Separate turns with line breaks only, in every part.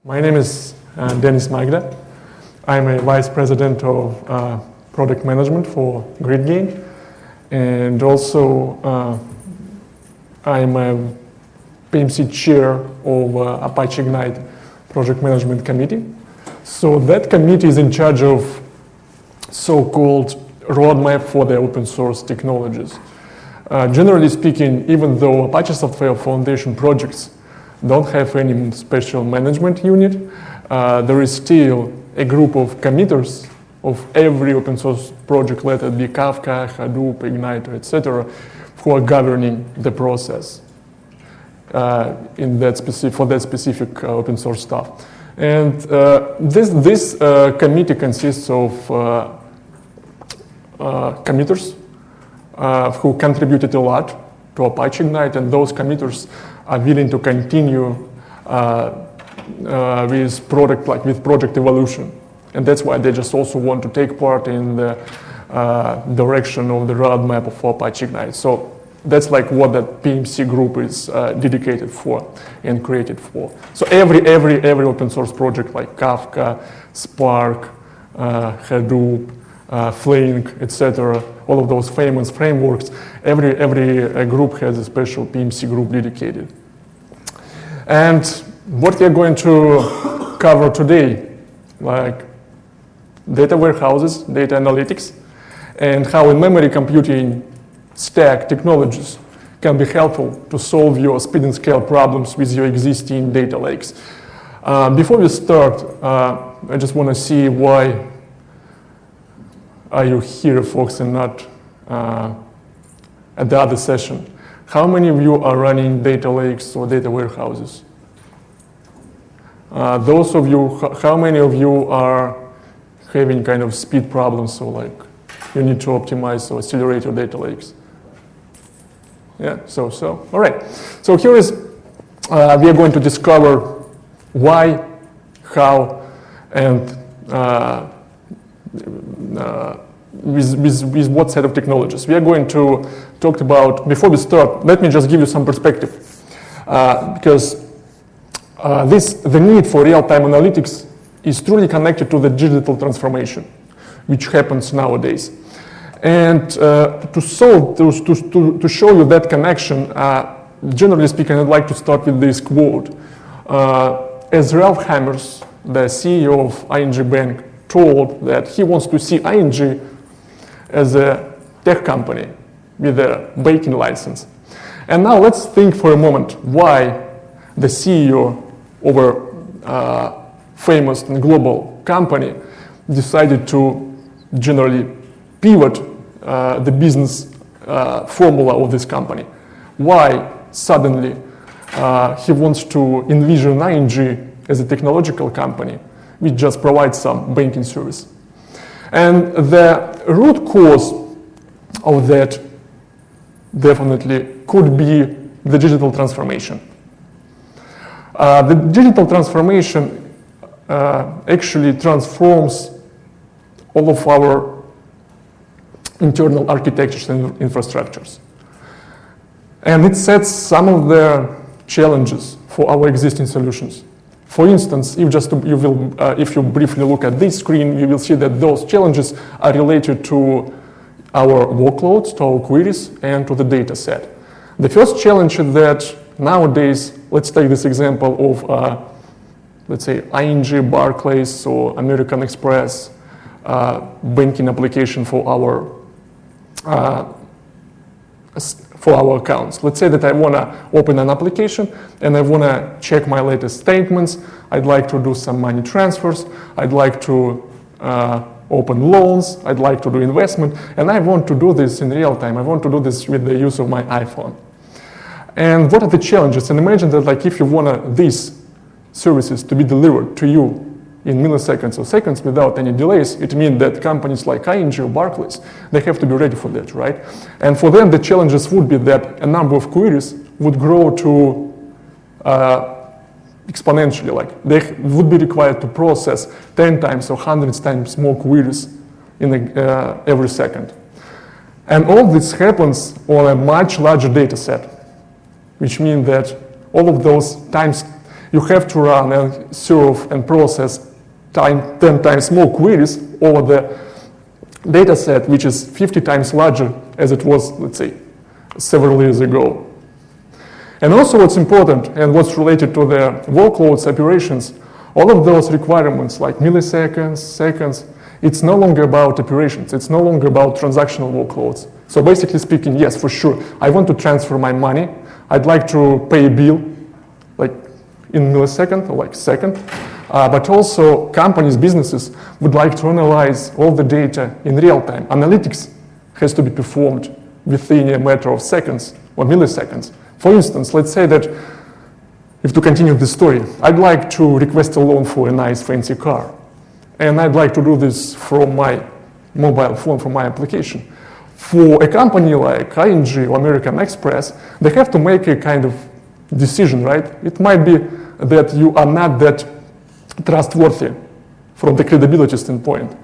My name is Denis. I'm a vice president of product management for GridGain, and also I'm a PMC chair of Apache Ignite project management committee. So that committee is in charge of so-called roadmap for the open source technologies. Generally speaking, even though Apache Software Foundation projects don't have any special management unit, there is still a group of committers of every open source project, let it be Kafka, Hadoop, Igniter, etc., who are governing the process for that specific open source stuff. And this committee consists of committers who contributed a lot to Apache Ignite, and those committers are willing to continue with project evolution. And that's why they just also want to take part in the direction of the roadmap of Apache Ignite. So that's like what that PMC group is dedicated for and created for. So every open source project like Kafka, Spark, Hadoop, Flink, etc., all of those famous frameworks, every group has a special PMC group dedicated. And what we are going to cover today, like data warehouses, data analytics, and how in-memory computing stack technologies can be helpful to solve your speed and scale problems with your existing data lakes. Before we start, I just want to see why are you here, folks, and not at the other session. How many of you are running data lakes or data warehouses? Those of you, how many of you are having kind of speed problems, so like you need to optimize or accelerate your data lakes? Yeah, so, all right. So here is, we are going to discover why, how, and with what set of technologies. We are going to talk about, before we start, let me just give you some perspective. Because the need for real-time analytics is truly connected to the digital transformation, which happens nowadays. And to show you that connection, generally speaking, I'd like to start with this quote. As Ralph Hammers, the CEO of ING Bank, told that he wants to see ING as a tech company with a banking license. And now let's think for a moment why the CEO of a famous and global company decided to generally pivot the business formula of this company. Why suddenly he wants to envision ING as a technological company which just provides some banking service. And the root cause of that definitely could be the digital transformation. The digital transformation actually transforms all of our internal architectures and infrastructures. And it sets some of the challenges for our existing solutions. For instance, if you briefly look at this screen, you will see that those challenges are related to our workloads, to our queries, and to the data set. The first challenge is that nowadays, let's take this example of, let's say, ING, Barclays, or American Express banking application for our accounts. Let's say that I want to open an application and I want to check my latest statements. I'd like to do some money transfers. I'd like to open loans. I'd like to do investment. And I want to do this in real time. I want to do this with the use of my iPhone. And what are the challenges? And imagine that like if you want these services to be delivered to you in milliseconds or seconds without any delays, it means that companies like ING or Barclays, they have to be ready for that, right? And for them, the challenges would be that a number of queries would grow to exponentially, like they would be required to process 10 times or 100 times more queries in every second. And all this happens on a much larger data set, which means that all of those times you have to run and serve and process 10 times more queries over the data set, which is 50 times larger as it was, let's say, several years ago. And also what's important and what's related to the workloads, operations, all of those requirements like milliseconds, seconds, it's no longer about operations. It's no longer about transactional workloads. So basically speaking, yes, for sure, I want to transfer my money. I'd like to pay a bill like in millisecond or like second. But also companies, businesses would like to analyze all the data in real time. Analytics has to be performed within a matter of seconds or milliseconds. For instance, let's say that, if to continue the story, I'd like to request a loan for a nice fancy car. And I'd like to do this from my mobile phone, from my application. For a company like ING or American Express, they have to make a kind of decision, right? It might be that you are not that trustworthy from the credibility standpoint.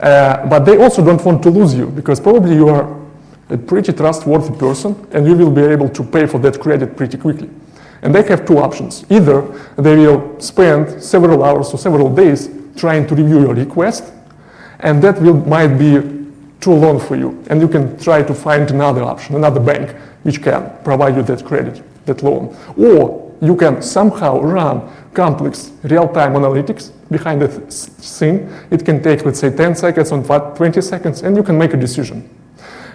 But they also don't want to lose you because probably you are a pretty trustworthy person and you will be able to pay for that credit pretty quickly. And they have two options. Either they will spend several hours or several days trying to review your request, and that might be too long for you. And you can try to find another option, another bank, which can provide you that credit, that loan. Or you can somehow run complex real-time analytics behind that scene. It can take, let's say, 10 seconds or 20 seconds, and you can make a decision.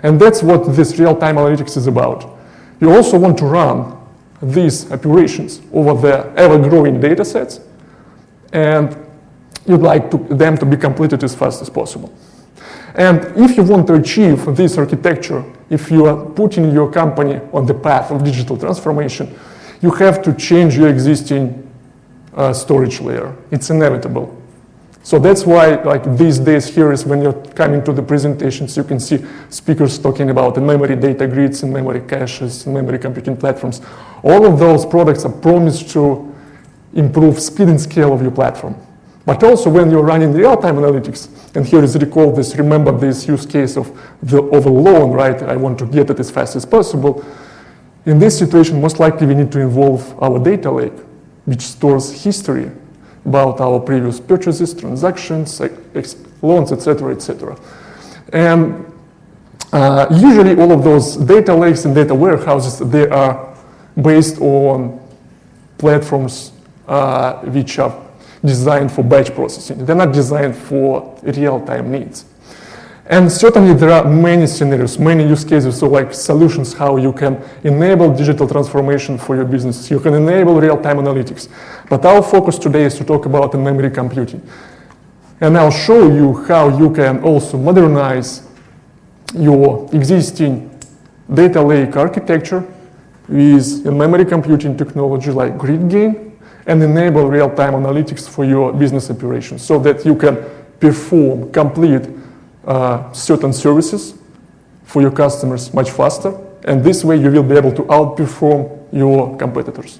And that's what this real-time analytics is about. You also want to run these operations over the ever-growing data sets, and you'd like them to be completed as fast as possible. And if you want to achieve this architecture, if you are putting your company on the path of digital transformation, you have to change your existing storage layer. It's inevitable. So that's why, like these days here is when you're coming to the presentations, you can see speakers talking about the memory data grids and memory caches and memory computing platforms. All of those products are promised to improve speed and scale of your platform. But also when you're running real-time analytics, and here is remember this use case of a loan, right? I want to get it as fast as possible. In this situation, most likely we need to involve our data lake, which stores history about our previous purchases, transactions, loans, etc., etc. And usually all of those data lakes and data warehouses, they are based on platforms which are designed for batch processing. They're not designed for real-time needs. And certainly there are many scenarios, many use cases, so like solutions how you can enable digital transformation for your business. You can enable real-time analytics. But our focus today is to talk about the memory computing. And I'll show you how you can also modernize your existing data lake architecture with a memory computing technology like GridGain and enable real-time analytics for your business operations so that you can perform, complete certain services for your customers much faster, and this way you will be able to outperform your competitors.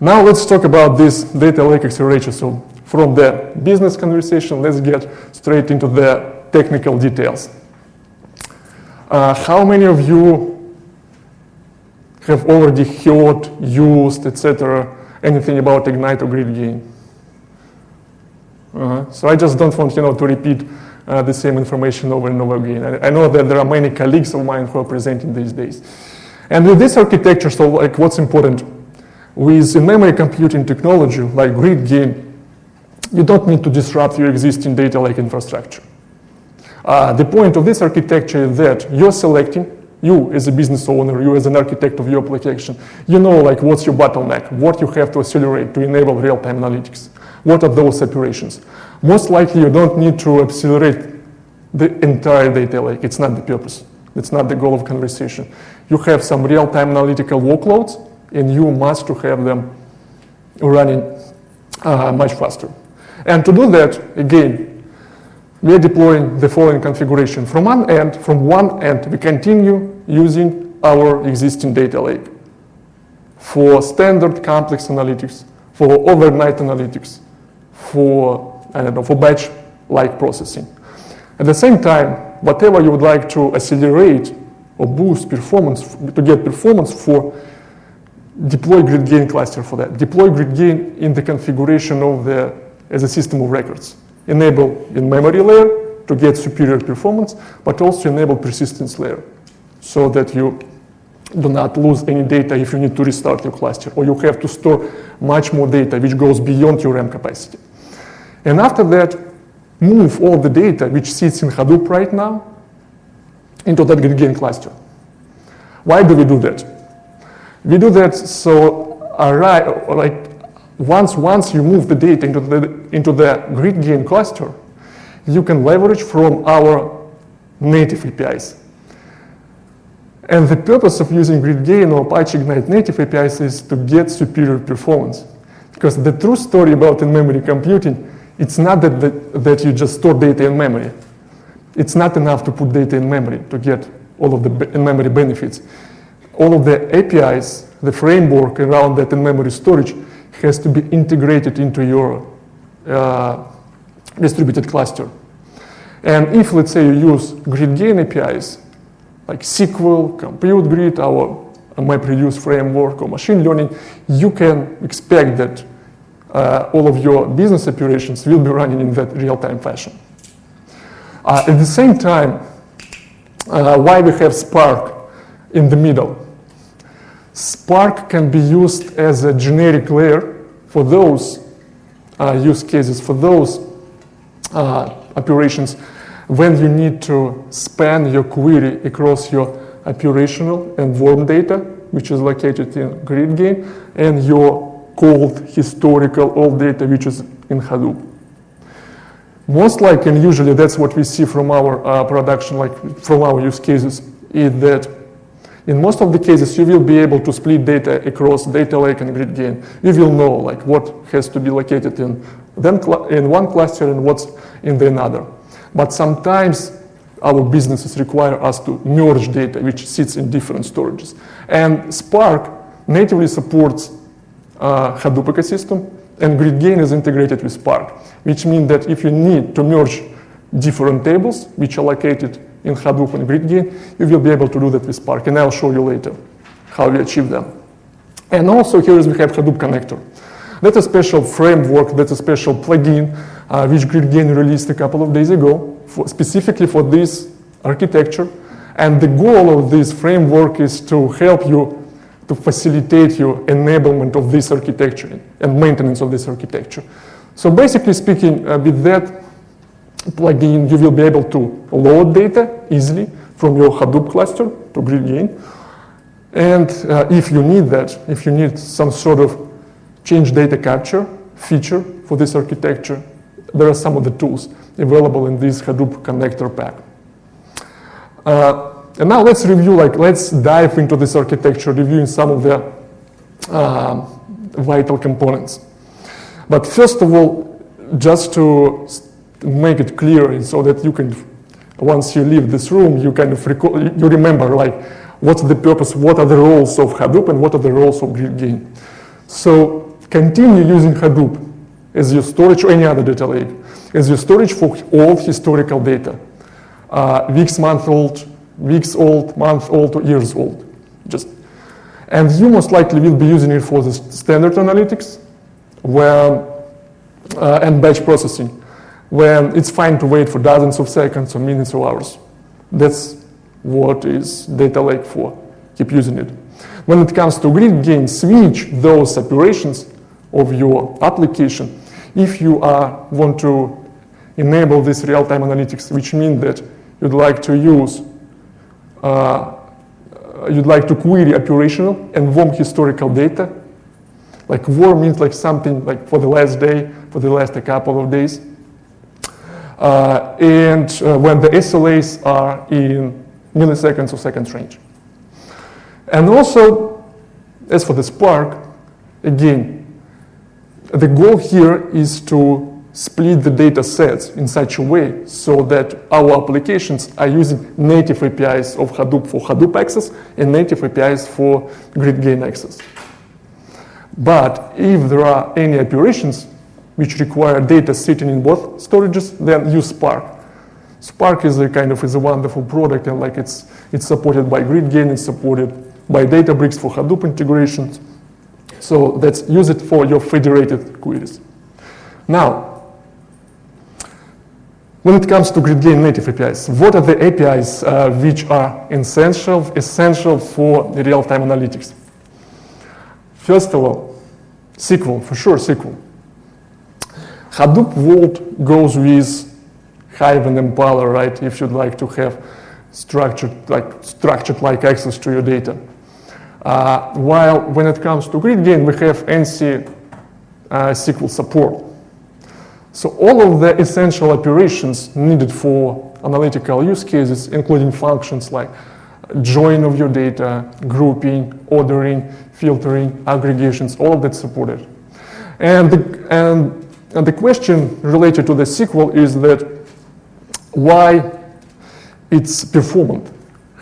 Now let's talk about this data lake accelerator. So from the business conversation, let's get straight into the technical details. How many of you have already heard, used, etc., anything about Ignite or GridGain? So I just don't want to repeat the same information over and over again. I know that there are many colleagues of mine who are presenting these days. And with this architecture, so like what's important, with a memory computing technology like GridGain, you don't need to disrupt your existing data lake infrastructure. The point of this architecture is that you're selecting, you as a business owner, you as an architect of your application, you know like what's your bottleneck, what you have to accelerate to enable real-time analytics. What are those operations? Most likely you don't need to accelerate the entire data lake. It's not the purpose. It's not the goal of conversation. You have some real-time analytical workloads and you must to have them running much faster. And to do that, again, we are deploying the following configuration. From one end, we continue using our existing data lake for standard complex analytics, for overnight analytics, for batch-like processing. At the same time, whatever you would like to accelerate or boost performance, to get performance for, deploy GridGain cluster for that. Deploy GridGain in the configuration of as a system of records. Enable in memory layer to get superior performance, but also enable persistence layer so that you do not lose any data if you need to restart your cluster, or you have to store much more data which goes beyond your RAM capacity. And after that, move all the data which sits in Hadoop right now into that GridGain cluster. Why do we do that? We do that so once you move the data into the GridGain cluster, you can leverage from our native APIs. And the purpose of using GridGain or Apache Ignite native APIs is to get superior performance. Because the true story about in-memory computing, it's not that you just store data in memory. It's not enough to put data in memory to get all of the in-memory benefits. All of the APIs, the framework around that in-memory storage has to be integrated into your distributed cluster. And if, let's say, you use GridGain APIs, like SQL, Compute Grid, our MapReduce framework, or machine learning, you can expect that all of your business operations will be running in that real-time fashion. At the same time, why we have Spark in the middle? Spark can be used as a generic layer for those use cases, for those operations when you need to span your query across your operational and warm data, which is located in GridGain, and your cold historical old data, which is in Hadoop. Most likely, and usually that's what we see from our production, like from our use cases, is that in most of the cases, you will be able to split data across data lake and GridGain. You will know like what has to be located in one cluster and what's in the another. But sometimes our businesses require us to merge data which sits in different storages. And Spark natively supports Hadoop ecosystem, and GridGain is integrated with Spark, which means that if you need to merge different tables which are located in Hadoop and GridGain, you will be able to do that with Spark, and I'll show you later how we achieve them. And also here we have Hadoop connector. That's a special framework, that's a special plugin which GridGain released a couple of days ago, specifically for this architecture. And the goal of this framework is to help you to facilitate your enablement of this architecture and maintenance of this architecture. So basically speaking, with that plugin, you will be able to load data easily from your Hadoop cluster to GridGain. And if you need that, if you need some sort of change data capture feature for this architecture, there are some of the tools available in this Hadoop connector pack. And now let's review, let's dive into this architecture, reviewing some of the vital components. But first of all, just to make it clear so that you can, once you leave this room, you kind of recall, you remember what's the purpose, what are the roles of Hadoop and what are the roles of GridGain. So continue using Hadoop as your storage or any other data lake, as your storage for all historical data, weeks, month old, weeks old, month old, or years old. And you most likely will be using it for the standard analytics and batch processing, when it's fine to wait for dozens of seconds or minutes or hours. That's what is data lake for. Keep using it. When it comes to GridGain, switch those operations of your application if you want to enable this real-time analytics, which means that you'd like to use you'd like to query operational and warm historical data. Like warm means like something like for the last day, for the last couple of days. And when the SLAs are in milliseconds or seconds range. And also, as for the Spark, again, the goal here is to split the data sets in such a way so that our applications are using native APIs of Hadoop for Hadoop access and native APIs for GridGain access. But if there are any operations which require data sitting in both storages, then use Spark. Spark is a wonderful product, and it's supported by GridGain, it's supported by Databricks for Hadoop integrations, So that's use it for your federated queries. Now, when it comes to GridGain native APIs, what are the APIs which are essential for the real-time analytics? First of all, SQL, for sure SQL. Hadoop world goes with Hive and Impala, right? If you'd like to have structured like access to your data. While when it comes to GridGain, we have NC SQL support. So all of the essential operations needed for analytical use cases, including functions like join of your data, grouping, ordering, filtering, aggregations, all of that supported. And the question related to the SQL is that why it's performant,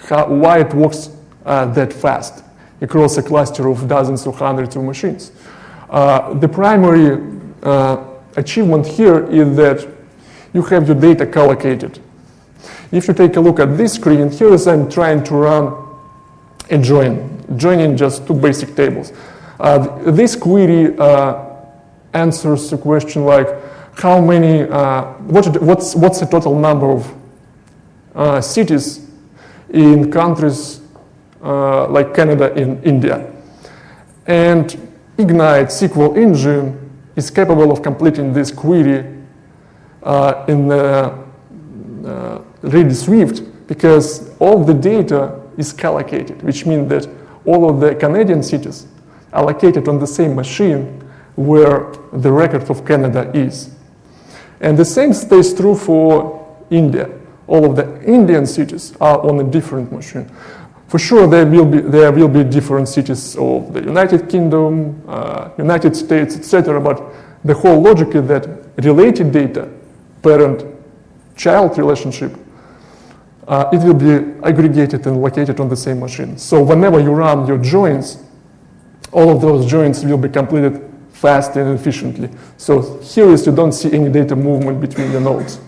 why it works that fast across a cluster of dozens or hundreds of machines. The primary achievement here is that you have your data collocated. If you take a look at this screen, here is I'm trying to run a joining just two basic tables. This query answers a question like how many, what's the total number of cities in countries like Canada and India. And Ignite SQL engine is capable of completing this query in really swift because all the data is collocated, which means that all of the Canadian cities are located on the same machine where the record of Canada is. And the same stays true for India. All of the Indian cities are on a different machine. For sure, there will be different cities of the United Kingdom, United States, etc. But the whole logic is that related data, parent-child relationship, it will be aggregated and located on the same machine. So whenever you run your joins, all of those joins will be completed fast and efficiently. So here is you don't see any data movement between the nodes.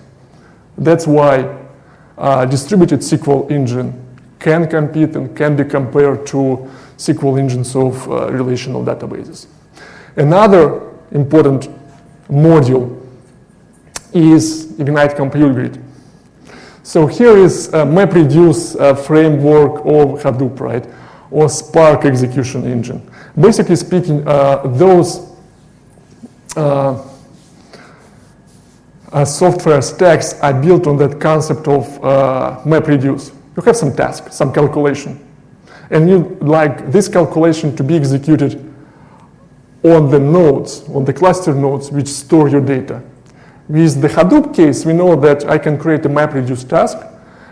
That's why distributed SQL engine can compete and can be compared to SQL engines of relational databases. Another important module is Ignite Compute Grid. So here is a MapReduce framework of Hadoop, right? Or Spark execution engine. Basically speaking, those software stacks are built on that concept of MapReduce. You have some task, some calculation, and you like this calculation to be executed on the nodes, on the cluster nodes which store your data. With the Hadoop case, we know that I can create a MapReduce task,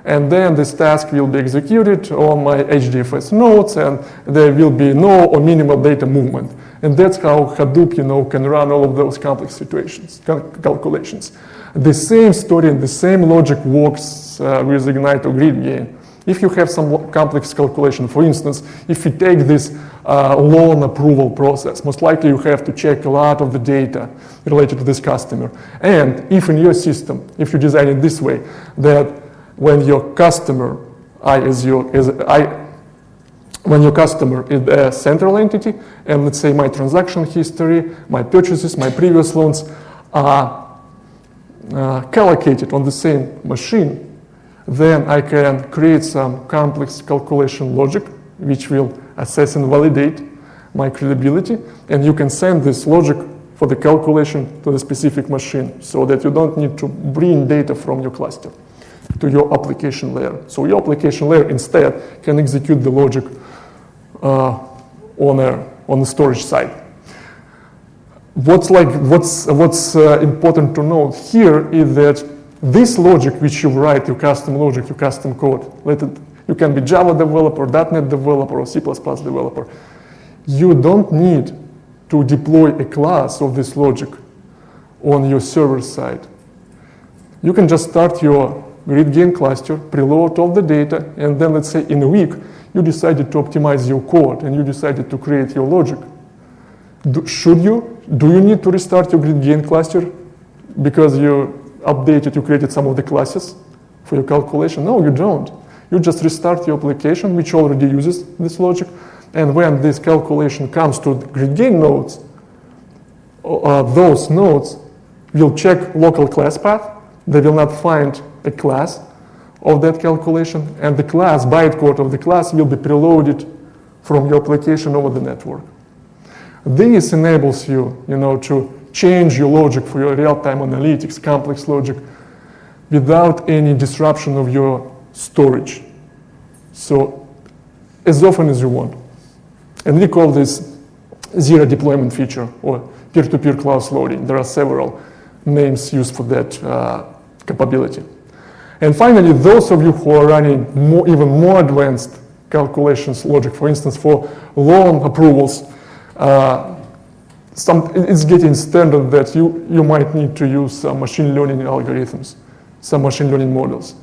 and then this task will be executed on my HDFS nodes, and there will be no or minimal data movement. And that's how Hadoop, can run all of those complex situations, calculations. The same story and the same logic works with Ignite or GridGain. If you have some complex calculation, for instance, if you take this loan approval process, most likely you have to check a lot of the data related to this customer. And if in your system, if you design it this way, that when your customer, when your customer is a central entity, and let's say my transaction history, my purchases, my previous loans are collocated on the same machine, then I can create some complex calculation logic which will assess and validate my credibility, and you can send this logic for the calculation to the specific machine so that you don't need to bring data from your cluster to your application layer. So your application layer instead can execute the logic on the storage side. What's important to note here is that this logic which you write, your custom logic, your custom code, you can be Java developer, .NET developer, or C++ developer. You don't need to deploy a class of this logic on your server side. You can just start your GridGain cluster, preload all the data, and then let's say in a week, you decided to optimize your code and you decided to create your logic. Do you need to restart your GridGain cluster because you updated, you created some of the classes for your calculation? No, you don't. You just restart your application, which already uses this logic, And when this calculation comes to the GridGain nodes, those nodes will check local class path. They will not find a class of that calculation, and the class, bytecode of the class, will be preloaded from your application over the network. This enables you, to change your logic for your real-time analytics, complex logic, without any disruption of your storage. So as often as you want. And we call this zero deployment feature or peer-to-peer class loading. There are several names used for that capability. And finally, those of you who are running even more advanced calculations logic, for instance, for loan approvals, it's getting standard that you might need to use some machine learning algorithms, some machine learning models.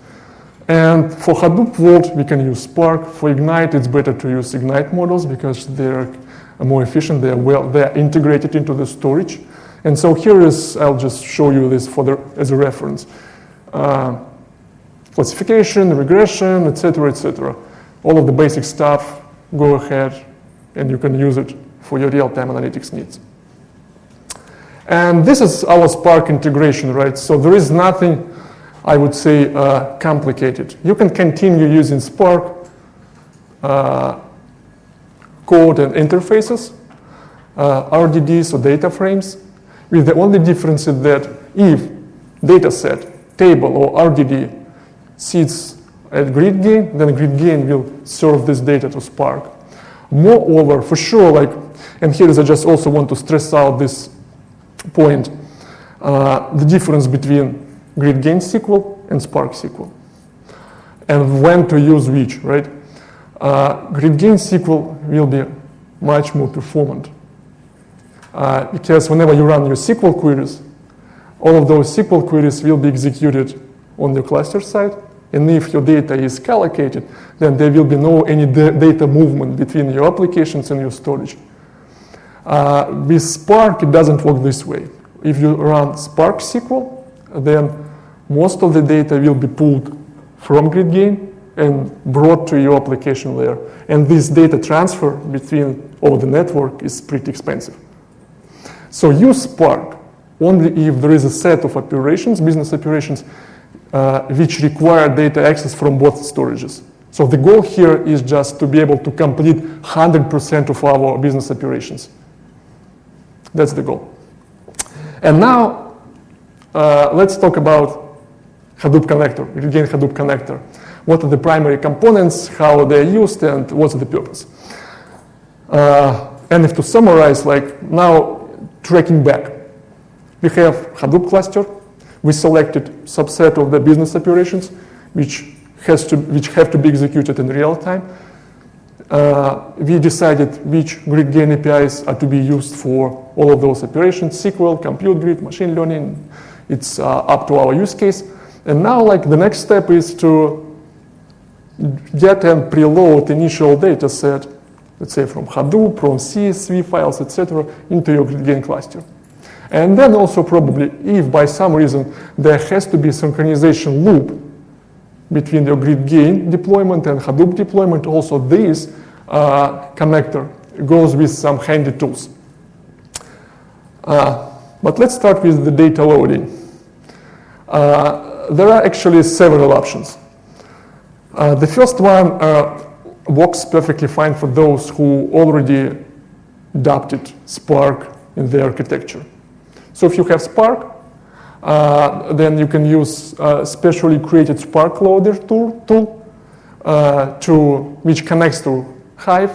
And for Hadoop world, we can use Spark. For Ignite, it's better to use Ignite models because they're more efficient. They're integrated into the storage. And so I'll just show you this as a reference. Classification, regression, etc., etc. All of the basic stuff, go ahead and you can use it for your real-time analytics needs. And this is our Spark integration, right? So there is nothing, I would say, complicated. You can continue using Spark code and interfaces, RDDs or data frames, with the only difference is that if dataset, table, or RDD sits at GridGain, then GridGain will serve this data to Spark. Moreover, for sure, and here I just also want to stress out this point, the difference between GridGain SQL and Spark SQL, and when to use which, right? GridGain SQL will be much more performant because whenever you run your SQL queries, all of those SQL queries will be executed on your cluster side, and if your data is collocated, then there will be any data movement between your applications and your storage. With Spark, it doesn't work this way. If you run Spark SQL, then most of the data will be pulled from GridGain and brought to your application layer. And this data transfer over the network is pretty expensive. So use Spark only if there is a set of operations, business operations, which require data access from both storages. So the goal here is just to be able to complete 100% of our business operations. That's the goal. And now, let's talk about Hadoop connector, GridGain Hadoop connector. What are the primary components, how they're used, and what's the purpose? And if to summarize, now tracking back, we have Hadoop cluster. We selected subset of the business operations, which have to be executed in real time. We decided which GridGain APIs are to be used for all of those operations: SQL, compute grid, machine learning. It's up to our use case. And now, the next step is to get and preload initial data set, let's say from Hadoop, from CSV files, etc., into your GridGain cluster. And then also probably, if by some reason there has to be a synchronization loop between your GridGain deployment and Hadoop deployment, also this connector goes with some handy tools. But let's start with the data loading. There are actually several options. The first one works perfectly fine for those who already adopted Spark in their architecture. So if you have Spark, then you can use a specially created Spark loader tool which connects to Hive,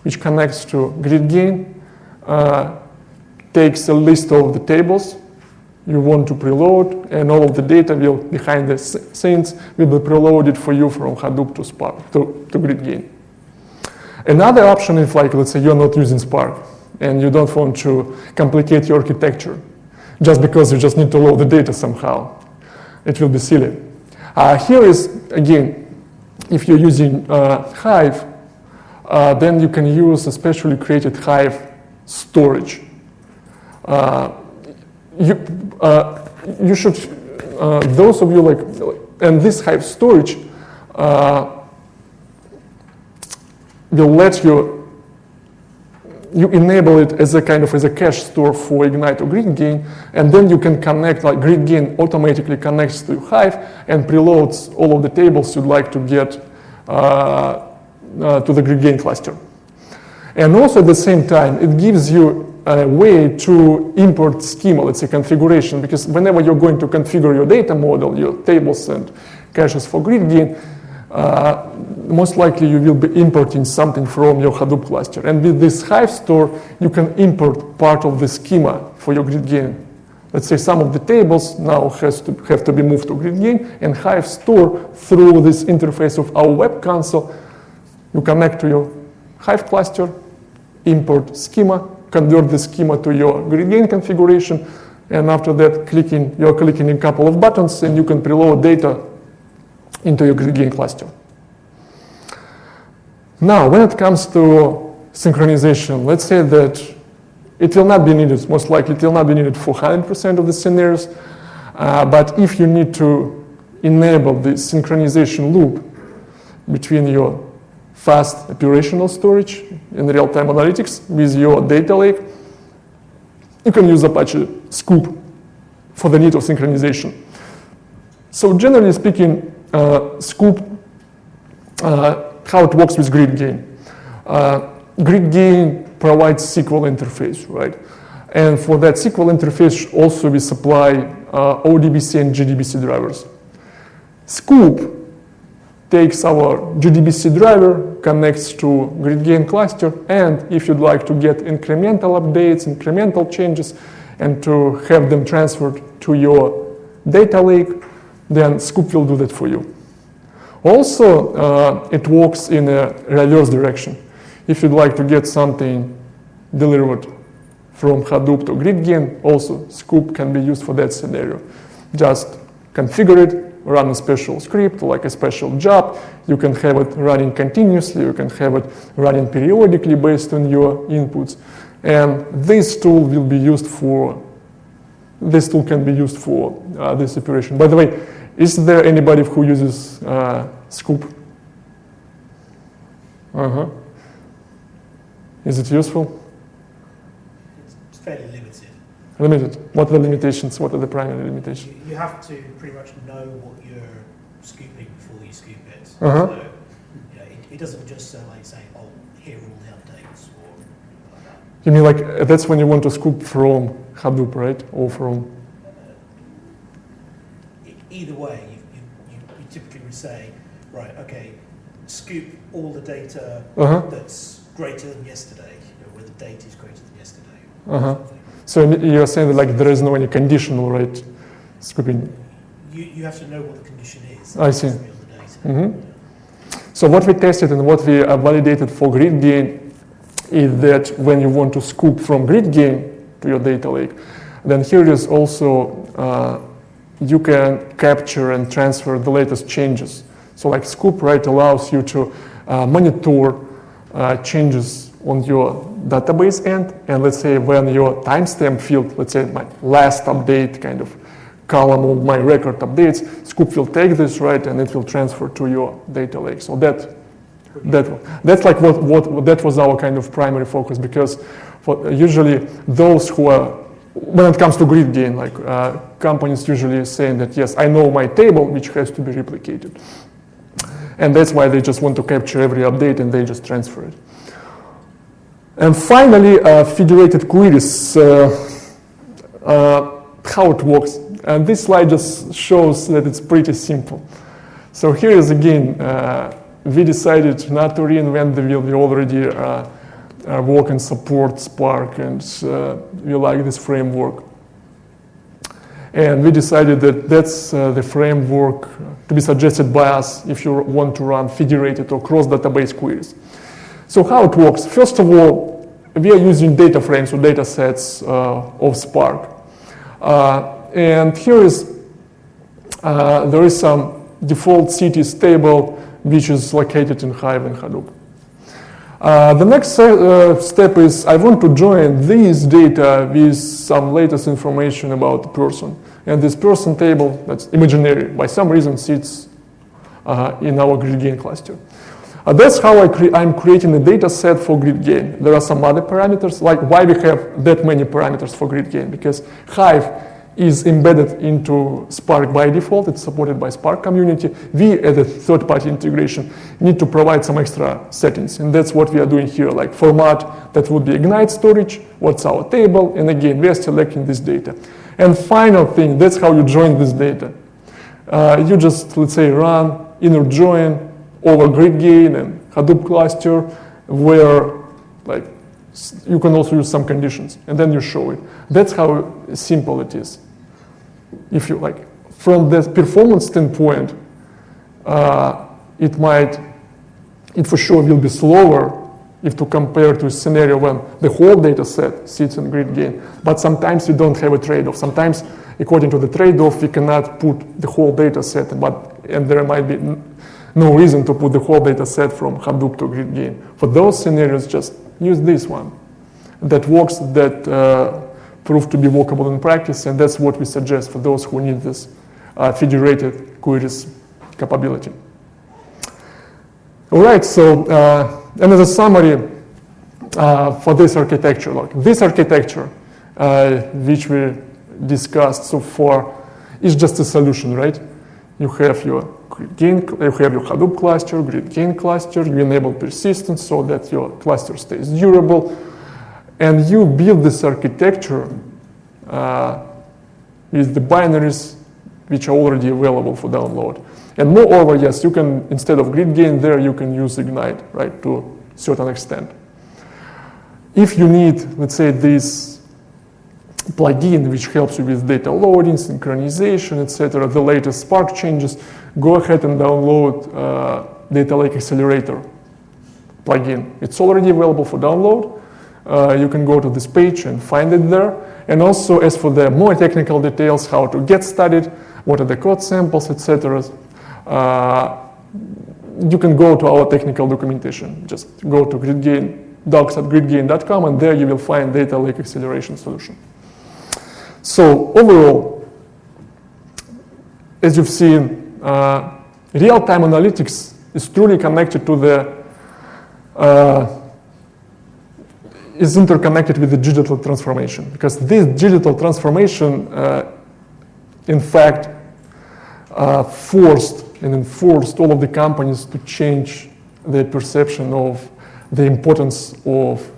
which connects to GridGain, takes a list of the tables you want to preload, and all of the data will, behind the scenes, will be preloaded for you from Hadoop to Spark, to GridGain. Another option is let's say you're not using Spark, and you don't want to complicate your architecture just because you just need to load the data somehow. It will be silly. Here is, again, if you're using Hive, then you can use a specially created Hive storage. You should, those of you and this Hive storage will let you you enable it as a kind of as a cache store for Ignite or GridGain, and then you can connect, like GridGain automatically connects to Hive and preloads all of the tables you'd like to get to the GridGain cluster. And also at the same time, it gives you a way to import schema, let's say configuration, because whenever you're going to configure your data model, your tables and caches for GridGain, most likely you will be importing something from your Hadoop cluster. And with this Hive store, you can import part of the schema for your GridGain. Let's say some of the tables now have to be moved to GridGain, and Hive store through this interface of our web console, you connect to your Hive cluster, import schema, convert the schema to your GridGain configuration, and after that, you're clicking a couple of buttons, and you can preload data into your GridGain cluster. Now, when it comes to synchronization, let's say that it will not be needed, most likely it will not be needed for 100% of the scenarios, but if you need to enable the synchronization loop between your fast operational storage and real-time analytics with your data lake, you can use Apache Scoop for the need of synchronization. So generally speaking, Scoop, how it works with GridGain. GridGain provides SQL interface, right? And for that SQL interface also we supply ODBC and GDBC drivers. Scoop takes our GDBC driver, connects to GridGain cluster, and if you'd like to get incremental updates, incremental changes, and to have them transferred to your data lake, then Scoop will do that for you. Also, it works in a reverse direction. If you'd like to get something delivered from Hadoop to GridGain, also Scoop can be used for that scenario. Just configure it, run a special script, like a special job. You can have it running continuously, you can have it running periodically based on your inputs. And this tool will be used for, this tool can be used for this operation. By the way, is there anybody who uses Scoop? Is it useful?
It's fairly limited.
Limited. What are the limitations? What are the primary limitations?
You have to pretty much know what you're scooping before you scoop it. So it doesn't just like say, oh, here are all the updates or like that.
You mean like that's when you want to scoop from Hadoop, right? Or from?
Either way, you typically would say, right, okay, scoop all the data that's greater than yesterday, where the date is greater than yesterday.
So you're saying that like there is no any conditional, right, scooping?
You have to know what the condition is.
I see. So what we tested and what we validated for GridGain is that when you want to scoop from GridGain to your data lake, then here is also you can capture and transfer the latest changes. So like Scoop, right, allows you to monitor changes on your database end, and let's say when your timestamp field, let's say my last update kind of column of my record updates, Scoop will take this, right, and it will transfer to your data lake. So that's like what that was our kind of primary focus, because for usually those who are, when it comes to GridGain, like companies usually saying that, yes, I know my table, which has to be replicated. And that's why they just want to capture every update and they just transfer it. And finally, federated queries, how it works. And this slide just shows that it's pretty simple. So here is again, we decided not to reinvent the wheel. We already work and support Spark, and we like this framework. And we decided that that's the framework to be suggested by us if you want to run federated or cross-database queries. So how it works? First of all, we are using data frames or data sets of Spark. And here is, there is some default cities table which is located in Hive and Hadoop. The next step is I want to join these data with some latest information about the person. And this person table, that's imaginary, by some reason sits in our GridGain cluster. That's how I'm creating a data set for GridGain. There are some other parameters, like why we have that many parameters for GridGain, because Hive is embedded into Spark by default. It's supported by Spark community. We, as a third-party integration, need to provide some extra settings, and that's what we are doing here, like format that would be Ignite storage, what's our table, and again, we are selecting this data. And final thing, that's how you join this data. You just, let's say, run inner join over GridGain and Hadoop cluster, where like you can also use some conditions, and then you show it. That's how simple it is. If you like, from the performance standpoint, it for sure will be slower if to compare to a scenario when the whole data set sits in GridGain. But sometimes you don't have a trade-off. Sometimes, according to the trade-off, we cannot put the whole data set, and there might be no reason to put the whole data set from Hadoop to GridGain. For those scenarios, just use this one. That works, that proved to be workable in practice, and that's what we suggest for those who need this federated queries capability. All right, so, and as a summary for this architecture, this architecture, which we discussed so far, is just a solution, right? You have your GridGain, you have your Hadoop cluster, GridGain cluster, you enable persistence so that your cluster stays durable, and you build this architecture with the binaries which are already available for download. And moreover, yes, you can, instead of GridGain there, you can use Ignite, right, to a certain extent. If you need, let's say, this plugin which helps you with data loading, synchronization, etc., the latest Spark changes, go ahead and download Data Lake Accelerator plugin. It's already available for download. You can go to this page and find it there. And also, as for the more technical details, how to get started, what are the code samples, etc., you can go to our technical documentation. Just go to GridGain, docs@gridgain.com, and there you will find Data Lake Acceleration solution. So overall, as you've seen, real-time analytics is truly connected to is interconnected with the digital transformation, because this digital transformation, in fact, forced and enforced all of the companies to change their perception of the importance of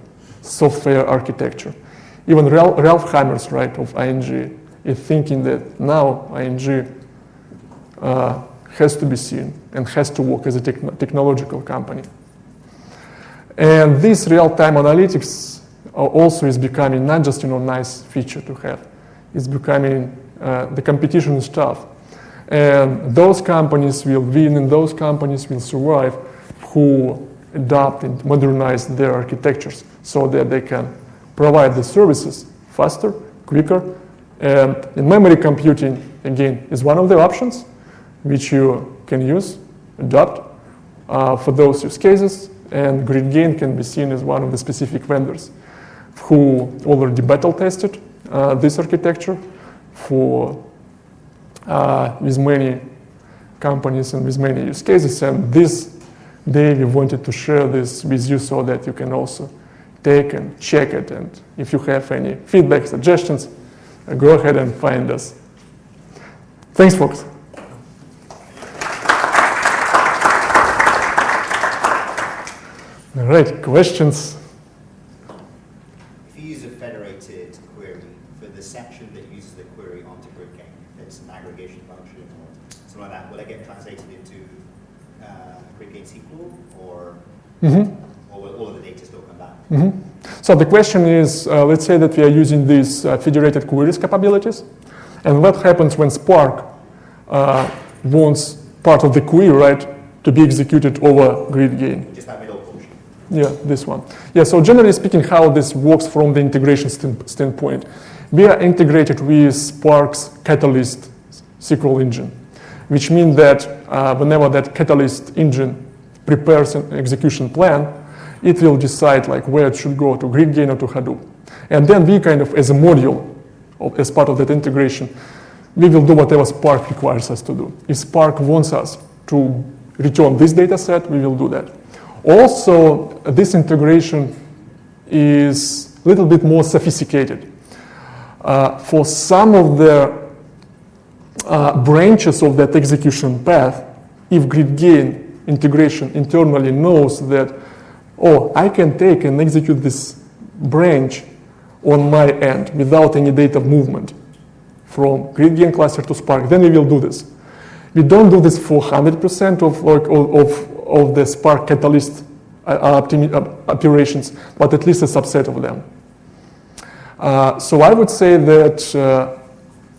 software architecture. Even Ralph Hammers, right, of ING, is thinking that now ING has to be seen and has to work as a technological company. And this real-time analytics also is becoming not just nice feature to have. It's becoming the competition is tough, and those companies will win, and those companies will survive who adopt and modernize their architectures so that they can provide the services faster, quicker, and in-memory computing again is one of the options which you can use, adopt for those use cases. And GridGain can be seen as one of the specific vendors who already battle tested this architecture with many companies and with many use cases. And this day we wanted to share this with you so that you can also take and check it. And if you have any feedback, suggestions, go ahead and find us. Thanks, folks. All right, questions?
If you use a federated query for the section that uses the query onto GridGain, if it's an aggregation function or something like that, will it get translated into GridGain SQL, or will all of the data still come back?
So the question is, let's say that we are using these federated queries capabilities, and what happens when Spark wants part of the query, right, to be executed over GridGain?
Just that middle portion.
Yeah, this one. Yeah, so generally speaking, how this works from the integration standpoint, we are integrated with Spark's Catalyst SQL engine, which means that whenever that Catalyst engine prepares an execution plan, it will decide like where it should go, to GridGain or to Hadoop. And then we kind of, as a module, as part of that integration, we will do whatever Spark requires us to do. If Spark wants us to return this data set, we will do that. Also, this integration is a little bit more sophisticated. For some of the branches of that execution path, if GridGain integration internally knows that, oh, I can take and execute this branch on my end without any data movement from GridGain cluster to Spark, then we will do this. We don't do this for 100% of the Spark Catalyst operations, but at least a subset of them. So I would say that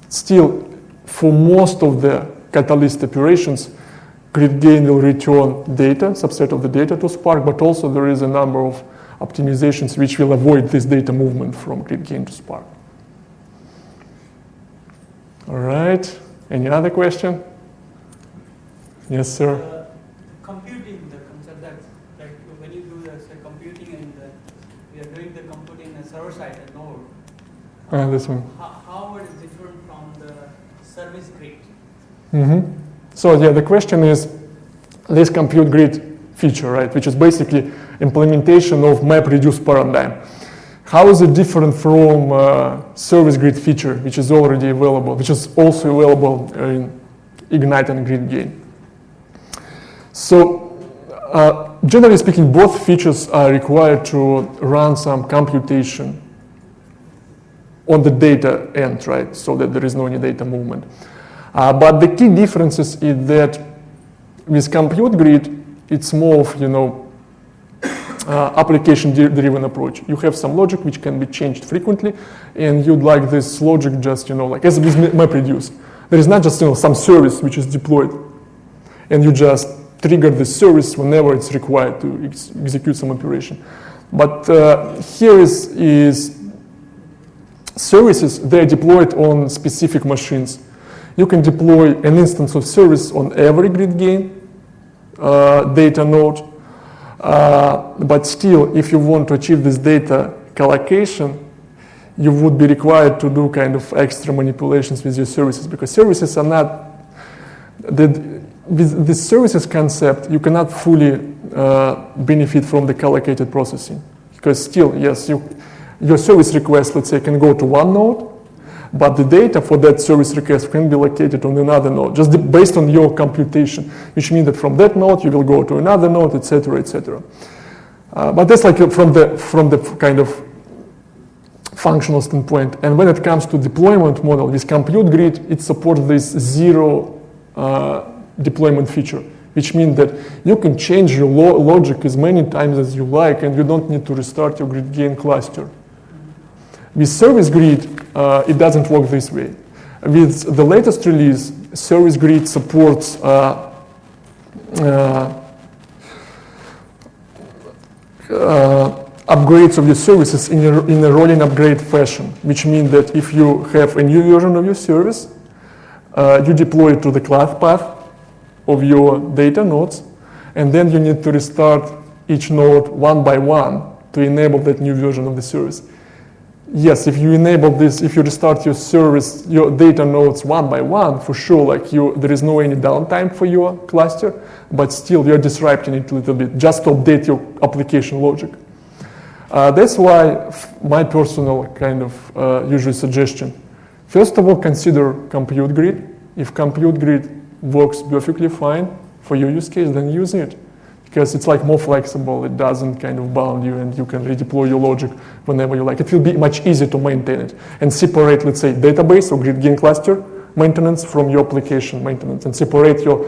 still, for most of the Catalyst operations, GridGain will return data, subset of the data to Spark, but also there is a number of optimizations which will avoid this data movement from GridGain to Spark. All right, any other question? Yes, sir.
Computing, the concept that, like when you do this computing and we are doing the computing in a server side, a node.
This one.
How it is different from the service grid?
Mm-hmm. So yeah, the question is this compute grid feature, right, which is basically implementation of map-reduce paradigm. How is it different from service grid feature, which is already available, which is also available in Ignite and GridGain? So generally speaking, both features are required to run some computation on the data end, right, so that there is no any data movement. But the key differences is that with compute grid, it's more of, application-driven approach. You have some logic which can be changed frequently, and you'd like this logic just, like as with MapReduce. There is not just, some service which is deployed, and you just trigger the service whenever it's required to execute some operation. But here is services, they're deployed on specific machines. You can deploy an instance of service on every GridGain data node, but still, if you want to achieve this data collocation, you would be required to do kind of extra manipulations with your services, because services are not, with the services concept, you cannot fully benefit from the collocated processing, because still, yes, your service request, let's say, can go to one node, but the data for that service request can be located on another node, just based on your computation, which means that from that node you will go to another node, etc., etc. But that's like from the kind of functional standpoint. And when it comes to deployment model, with compute grid, it supports this zero deployment feature, which means that you can change your logic as many times as you like, and you don't need to restart your GridGain cluster. With service grid, it doesn't work this way. With the latest release, service grid supports upgrades of your services in a rolling upgrade fashion, which means that if you have a new version of your service, you deploy it to the class path of your data nodes, and then you need to restart each node one by one to enable that new version of the service. Yes, if you enable this, if you restart your service, your data nodes one by one, for sure, there is no any downtime for your cluster, but still you're disrupting it a little bit just to update your application logic. That's why my personal kind of usual suggestion. First of all, consider compute grid. If compute grid works perfectly fine for your use case, then use it. Because it's more flexible, it doesn't kind of bound you, and you can redeploy your logic whenever you like. It will be much easier to maintain it and separate, let's say, database or GridGain cluster maintenance from your application maintenance, and separate your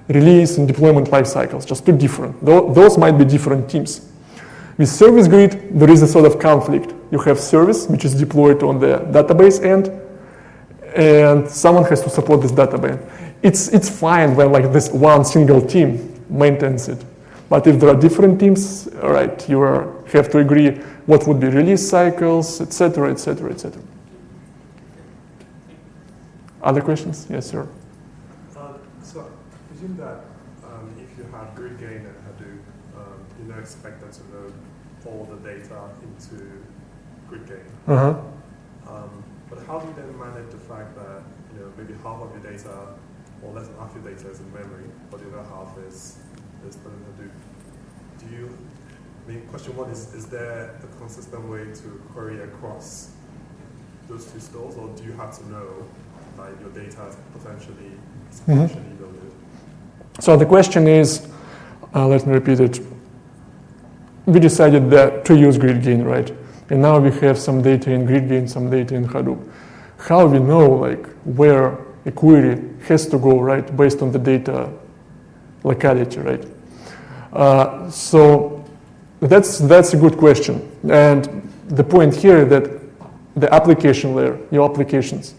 release and deployment life cycles, just two different. Those might be different teams. With service grid, there is a sort of conflict. You have service, which is deployed on the database end, and someone has to support this database. It's fine when this one single team maintains it. But if there are different teams, all right, you have to agree what would be release cycles, etc., etc., etc. Other questions? Yes, sir.
So I presume that if you have GridGain and Hadoop, you don't expect them to load all the data into GridGain.
Uh-huh.
But how do you then manage the fact that maybe half of your data, or less than half your data is in memory, but the other half is put in Hadoop? question one is there a consistent way to query across those two stores, or do you have to know that your data is potentially loaded?
So the question is, let me repeat it. We decided that to use GridGain, right? And now we have some data in GridGain, some data in Hadoop. How we know like where a query has to go, right, based on the data locality, right? So that's a good question. And the point here is that the application layer, your applications,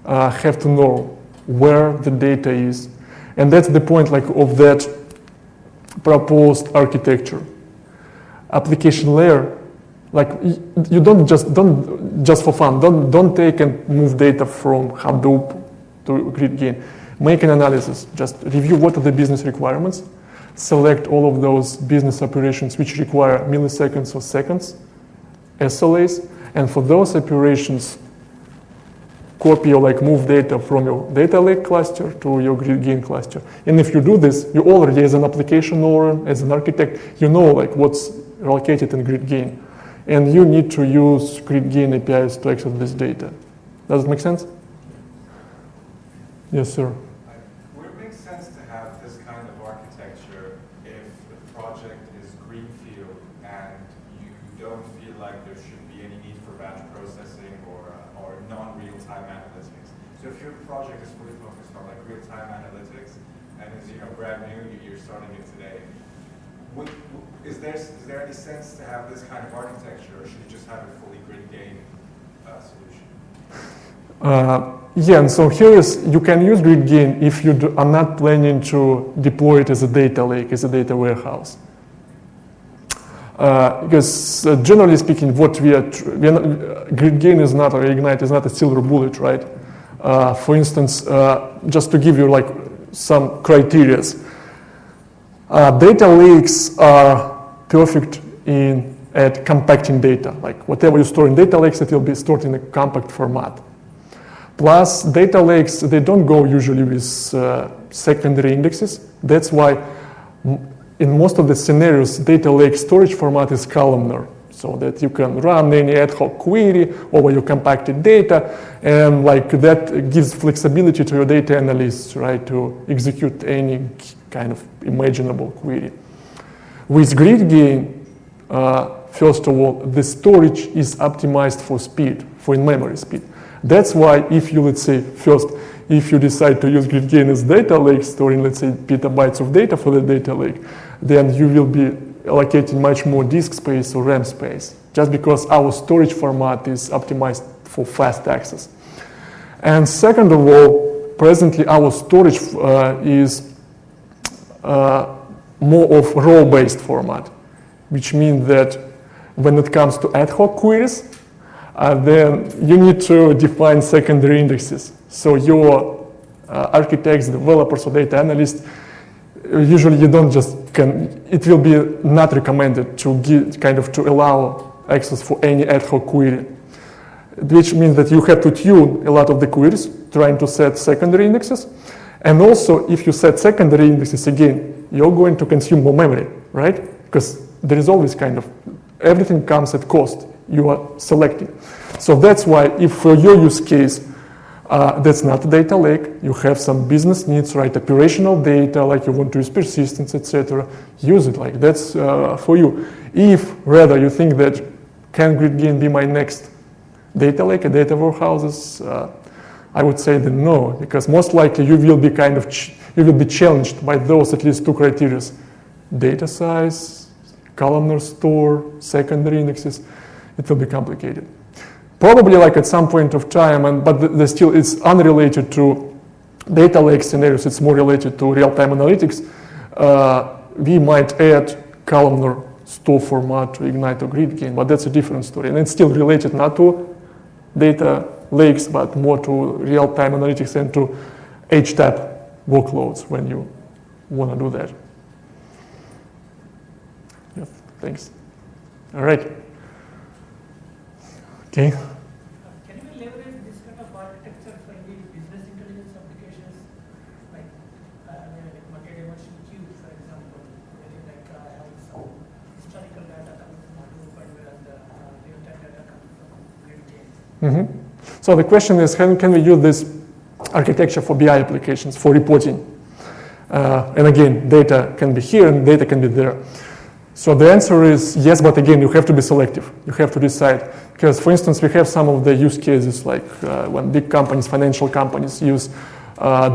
have to know where the data is. And that's the point like of that proposed architecture. Application layer, like you don't just for fun, don't take and move data from Hadoop to GridGain. Make an analysis, just review what are the business requirements, select all of those business operations which require milliseconds or seconds, SLAs, and for those operations, copy or like move data from your data lake cluster to your GridGain cluster. And if you do this, you already, as an application owner, as an architect, you know like what's located in GridGain. And you need to use GridGain APIs to access this data. Does it make sense? Yes, sir.
Would it make sense to have this kind of architecture if the project is greenfield and you don't feel like there should be any need for batch processing or non-real-time analytics? So if your project is fully focused on like real-time analytics and is brand new, you're starting it today, is there any sense to have this kind of architecture, or should you just have a fully GridGain solution?
Yeah, and so here is, you can use GridGain if you are not planning to deploy it as a data lake, as a data warehouse. Because generally speaking, what GridGain is not, or Ignite is not a silver bullet, right? For instance, just to give you like some criteria, data lakes are perfect at compacting data. Like whatever you store in data lakes, it will be stored in a compact format. Plus, data lakes, they don't go usually with secondary indexes. That's why in most of the scenarios, data lake storage format is columnar, so that you can run any ad hoc query over your compacted data, and like that gives flexibility to your data analysts, right, to execute any kind of imaginable query. With GridGain, first of all, the storage is optimized for speed, for in-memory speed. That's why if you, let's say, if you decide to use GridGain as data lake, storing, let's say, petabytes of data for the data lake, then you will be allocating much more disk space or RAM space, just because our storage format is optimized for fast access. And second of all, presently our storage is more of row-based format, which means that when it comes to ad hoc queries, then you need to define secondary indexes. So your architects, developers, or data analysts, usually you don't just it will be not recommended to allow access for any ad hoc query, which means that you have to tune a lot of the queries, trying to set secondary indexes. And also, if you set secondary indexes again, you're going to consume more memory, right? Because there is always everything comes at cost. You are selecting. So that's why if for your use case, that's not a data lake, you have some business needs, right? Operational data, like you want to use persistence, etc. Use it like that's for you. If rather you think that can GridGain be my next data lake, a data warehouses, I would say that no, because most likely you will be challenged by those at least two criteria: data size, columnar store, secondary indexes. It will be complicated. Probably like at some point of time, but it's unrelated to data lake scenarios, it's more related to real-time analytics. We might add columnar store format to Ignite or GridGain, but that's a different story. And it's still related not to data lakes, but more to real-time analytics and to HTAP workloads when you want to do that. Yeah, thanks. All right. Okay.
Can you leverage this kind of architecture for any business intelligence applications, like market emerging queue, for example? Like I have some
So the question is, can we use this architecture for BI applications, for reporting? And again, data can be here and data can be there. So the answer is yes, but again, you have to be selective. You have to decide. Because, for instance, we have some of the use cases like when big companies, financial companies use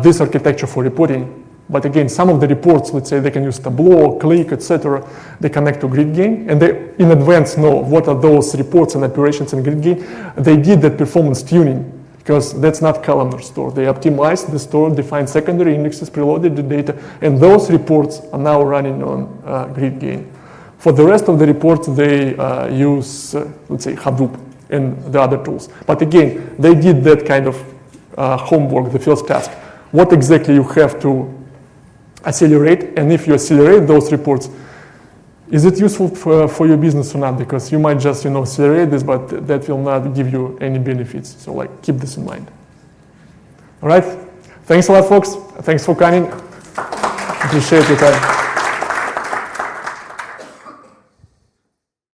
this architecture for reporting. But again, some of the reports, let's say they can use Tableau, Click, etc. They connect to GridGain, and they in advance know what are those reports and operations in GridGain. They did that performance tuning, because that's not columnar store. They optimized the store, defined secondary indexes, preloaded the data, and those reports are now running on GridGain. For the rest of the reports, they use, let's say, Hadoop and the other tools. But again, they did that kind of homework, the first task. What exactly you have to accelerate, and if you accelerate those reports, is it useful for your business or not? Because you might just accelerate this, but that will not give you any benefits. So like, keep this in mind. All right, thanks a lot, folks. Thanks for coming. Appreciate your time.